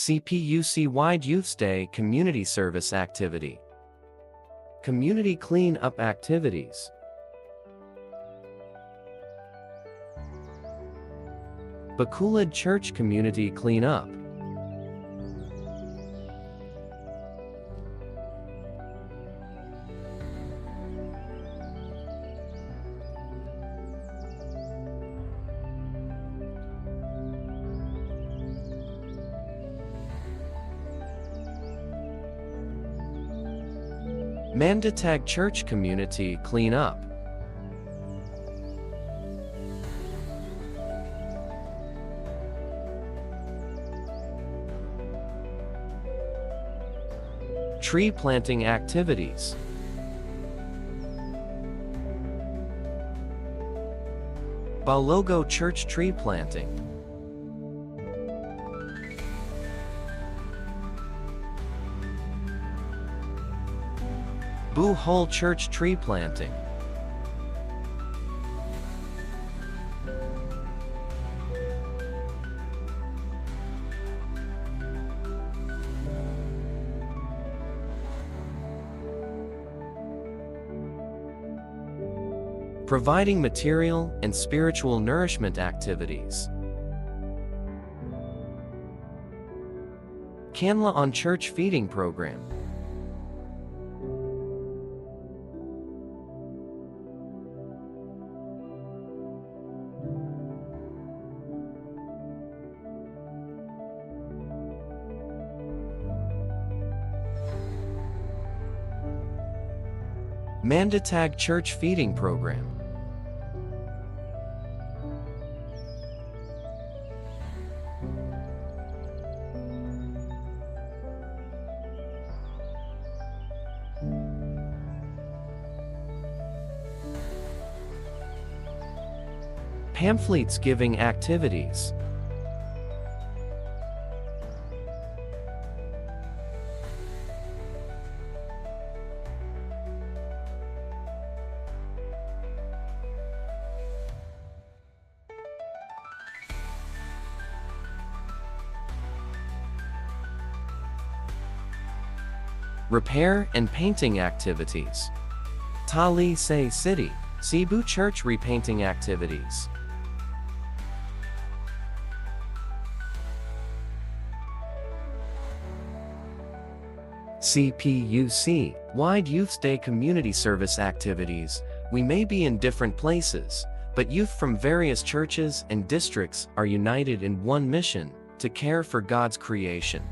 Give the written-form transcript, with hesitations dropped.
Cpuc-wide Youth Day Community Service Activity. Community Clean-up Activities. Bacolod Church Community Clean-up. Mandatag Church Community Clean Up. Tree planting activities. Balogo Church tree planting. Buhol Church tree planting. Providing material and spiritual nourishment activities. Canla on Church feeding program. Mandatag Church feeding program. Pamphlets giving activities. Repair and painting activities. Talisay City, Cebu Church repainting activities. Cpuc-wide Youth Day Community Service Activities. We may be in different places, but youth from various churches and districts are united in one mission: to care for God's creation.